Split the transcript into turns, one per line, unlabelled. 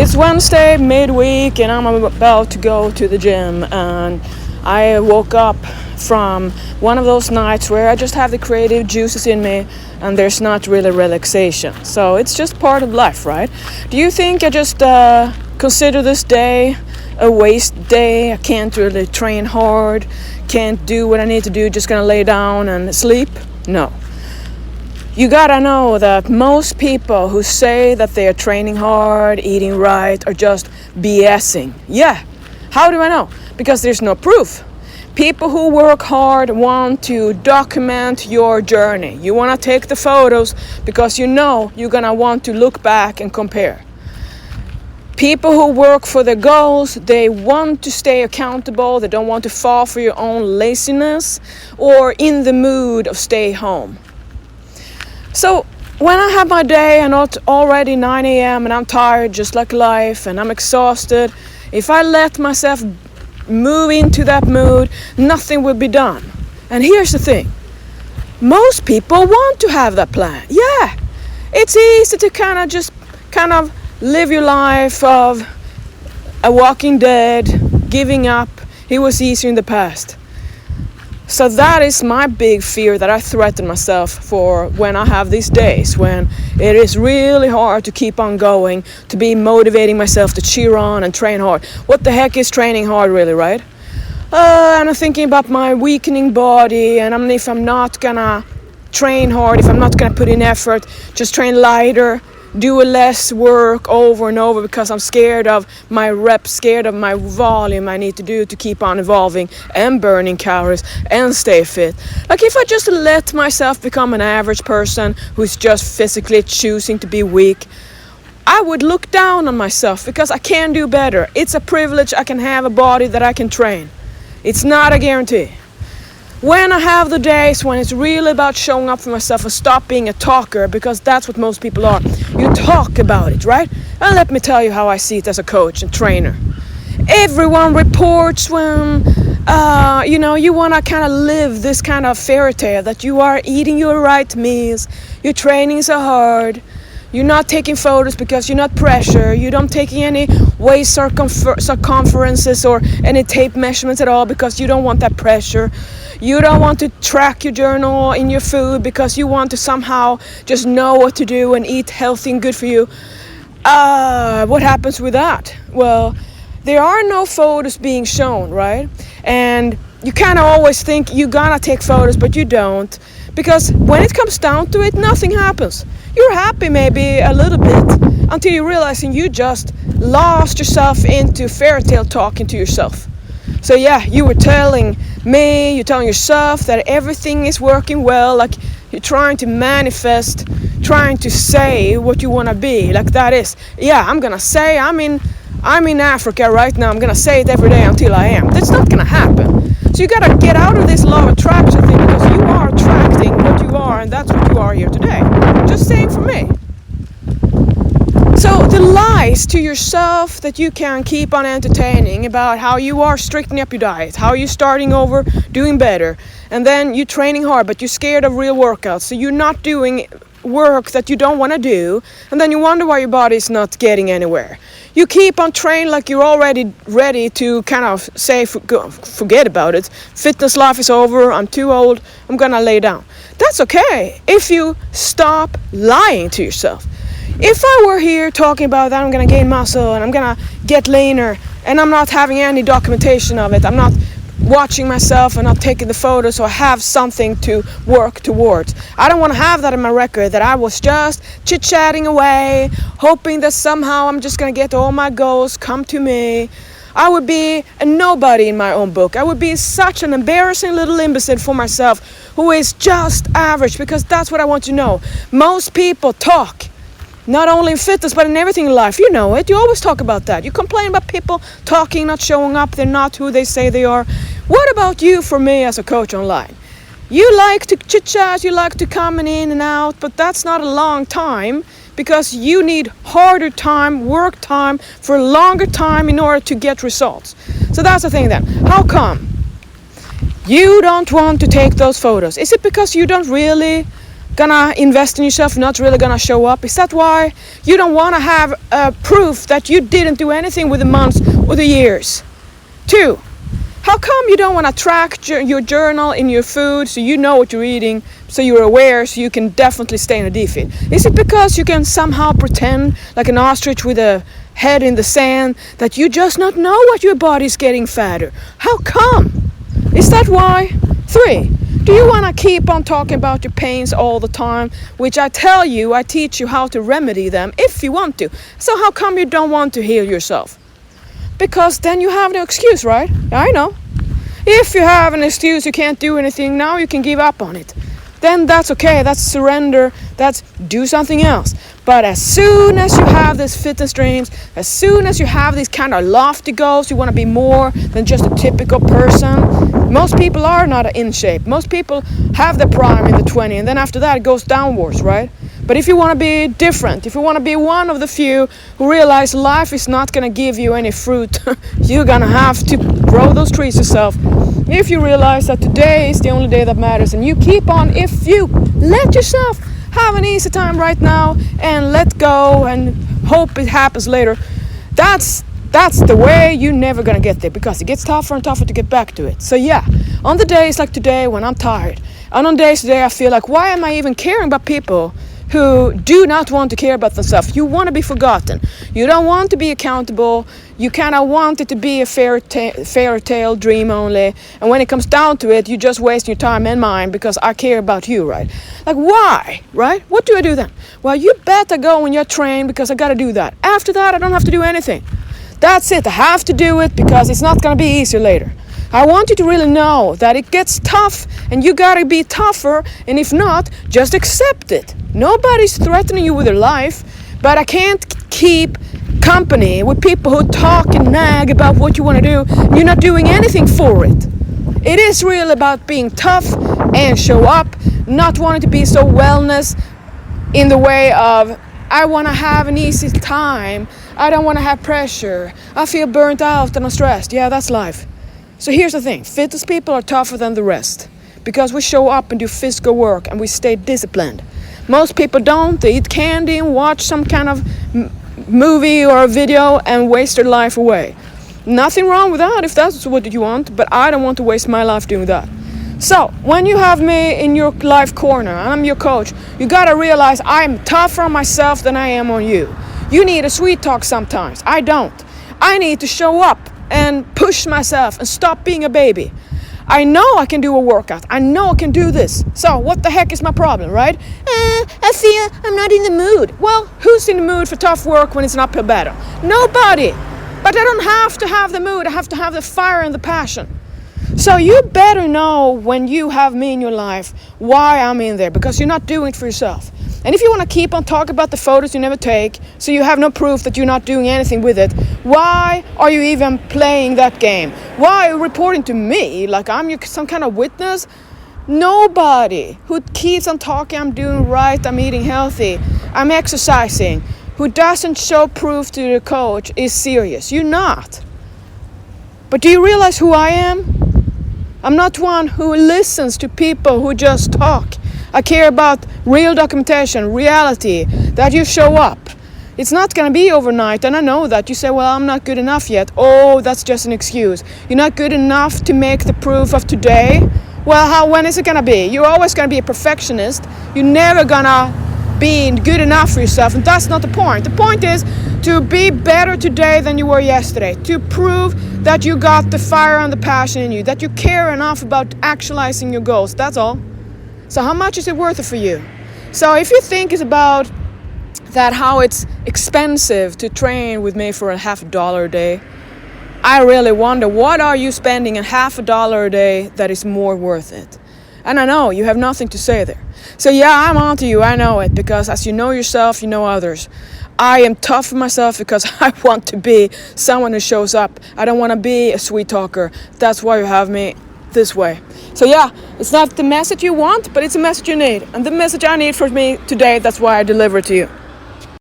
It's Wednesday midweek and I'm about to go to the gym, and I woke up from one of those nights where I just have the creative juices in me and there's not really relaxation. So it's just part of life, right? Do you think I just consider this day a waste day? I can't really train hard, can't do what I need to do, just gonna lay down and sleep? No. You gotta know that most people who say that they are training hard, eating right, are just BSing. Yeah. How do I know? Because there's no proof. People who work hard want to document your journey. You want to take the photos because you know you're gonna want to look back and compare. People who work for their goals, they want to stay accountable. They don't want to fall for your own laziness or in the mood of stay home. So when I have my day and it's already 9 a.m. and I'm tired just like life and I'm exhausted, if I let myself move into that mood, nothing will be done. And here's the thing. Most people want to have that plan. Yeah, it's easy to kind of live your life of a walking dead, giving up. It was easier in the past. So that is my big fear that I threaten myself for when I have these days, when it is really hard to keep on going, to be motivating myself to cheer on and train hard. What the heck is training hard really, right? And I'm thinking about my weakening body, and if I'm not gonna train hard, if I'm not gonna put in effort, just train lighter, do less work over and over because I'm scared of my reps, scared of my volume I need to do to keep on evolving and burning calories and stay fit. Like if I just let myself become an average person who's just physically choosing to be weak, I would look down on myself because I can do better. It's a privilege I can have a body that I can train. It's not a guarantee. When I have the days when it's really about showing up for myself and stop being a talker, because that's what most people are. You talk about it, right? And let me tell you how I see it as a coach and trainer. Everyone reports when, you want to kind of live this kind of fairy tale that you are eating your right meals, you're training so hard, you're not taking photos because you're not pressured, you don't taking any waist circumferences or any tape measurements at all because you don't want that pressure. You don't want to track your journal in your food because you want to somehow just know what to do and eat healthy and good for you. What happens with that? Well, there are no photos being shown, right? And you kind of always think you're gonna take photos, but you don't. Because when it comes down to it, nothing happens. You're happy maybe a little bit until you realize you just lost yourself into fairy tale talking to yourself. So yeah, you're telling yourself that everything is working well, like you're trying to manifest, trying to say what you want to be, like that is, yeah, I'm gonna say I'm in Africa right now, I'm gonna say it every day until I am. That's not gonna happen. So you gotta get out of this law of attraction thing, because you are attracting what you are, and that's what you are here today. Just saying for me. So the lies to yourself that you can keep on entertaining about how you are straightening up your diet, how you're starting over, doing better, and then you're training hard, but you're scared of real workouts, so you're not doing work that you don't want to do, and then you wonder why your body's not getting anywhere. You keep on training like you're already ready to kind of say, forget about it. Fitness life is over, I'm too old, I'm gonna lay down. That's okay if you stop lying to yourself. If I were here talking about that I'm going to gain muscle and I'm going to get leaner and I'm not having any documentation of it, I'm not watching myself and not taking the photos so I have something to work towards. I don't want to have that in my record, that I was just chit-chatting away, hoping that somehow I'm just going to get all my goals come to me. I would be a nobody in my own book. I would be such an embarrassing little imbecile for myself who is just average, because that's what I want you to know. Most people talk. Not only in fitness, but in everything in life. You know it. You always talk about that. You complain about people talking, not showing up. They're not who they say they are. What about you for me as a coach online? You like to chit-chat. You like to come in and out. But that's not a long time, because you need harder time, work time, for a longer time in order to get results. So that's the thing then. How come you don't want to take those photos? Is it because you don't really gonna invest in yourself, not really gonna show up? Is that why you don't want to have proof that you didn't do anything with the months or the years? 2, how come you don't want to track your journal in your food so you know what you're eating, so you're aware, so you can definitely stay in a defeat? Is it because you can somehow pretend like an ostrich with a head in the sand that you just not know what your body's getting fatter? How come? Is that why? 3, do you want to keep on talking about your pains all the time, which I teach you how to remedy them if you want to. So how come you don't want to heal yourself? Because then you have no excuse, right? I know. If you have an excuse, you can't do anything, now you can give up on it. Then that's okay, that's surrender, that's do something else. But as soon as you have these fitness dreams, as soon as you have these kind of lofty goals, you want to be more than just a typical person. Most people are not in shape. Most people have the prime in the 20, and then after that it goes downwards, right? But if you want to be different, if you want to be one of the few who realize life is not going to give you any fruit, you're going to have to grow those trees yourself. If you realize that today is the only day that matters, and you keep on, if you let yourself have an easy time right now and let go and hope it happens later, that's the way you're never going to get there, because it gets tougher and tougher to get back to it. So yeah, on the days like today when I'm tired, and on days today I feel like, why am I even caring about people who do not want to care about themselves? You want to be forgotten. You don't want to be accountable. You kind of want it to be a fairy tale dream only. And when it comes down to it, you just waste your time and mine because I care about you, right? Like, why, right? What do I do then? Well, you better go when you're trained, because I got to do that. After that, I don't have to do anything. That's it. I have to do it because it's not going to be easier later. I want you to really know that it gets tough and you gotta be tougher, and if not, just accept it. Nobody's threatening you with their life, but I can't keep company with people who talk and nag about what you want to do and you're not doing anything for it. It is really about being tough and show up, not wanting to be so wellness in the way of, I want to have an easy time, I don't want to have pressure, I feel burnt out and I'm stressed. Yeah, that's life. So here's the thing, fitness people are tougher than the rest because we show up and do physical work and we stay disciplined. Most people don't. They eat candy and watch some kind of movie or a video and waste their life away. Nothing wrong with that if that's what you want, but I don't want to waste my life doing that. So when you have me in your life corner and I'm your coach, you gotta realize I'm tougher on myself than I am on you. You need a sweet talk sometimes. I don't. I need to show up and push myself and stop being a baby. I know I can do a workout. I know I can do this. So what the heck is my problem, right? I feel I'm not in the mood. Well, who's in the mood for tough work when it's an uphill battle? Nobody. But I don't have to have the mood. I have to have the fire and the passion. So you better know when you have me in your life why I'm in there, because you're not doing it for yourself. And if you want to keep on talking about the photos you never take, so you have no proof that you're not doing anything with it, why are you even playing that game? Why are you reporting to me like I'm some kind of witness? Nobody who keeps on talking, I'm doing right, I'm eating healthy, I'm exercising, who doesn't show proof to the coach is serious. You're not. But do you realize who I am? I'm not one who listens to people who just talk. I care about real documentation, reality, that you show up. It's not going to be overnight, and I know that. You say, well, I'm not good enough yet. Oh, that's just an excuse. You're not good enough to make the proof of today? Well, when is it going to be? You're always going to be a perfectionist. You're never going to be good enough for yourself, and that's not the point. The point is to be better today than you were yesterday, to prove that you got the fire and the passion in you, that you care enough about actualizing your goals. That's all. So how much is it worth it for you? So if you think it's about that, how it's expensive to train with me for $50 a day, I really wonder, what are you spending $50 a day that is more worth it? And I know you have nothing to say there. So yeah, I'm onto you, I know it, because as you know yourself, you know others. I am tough for myself because I want to be someone who shows up. I don't want to be a sweet talker. That's why you have me this way. So yeah, it's not the message you want, but it's a message you need. And the message I need for me today, that's why I deliver it to you.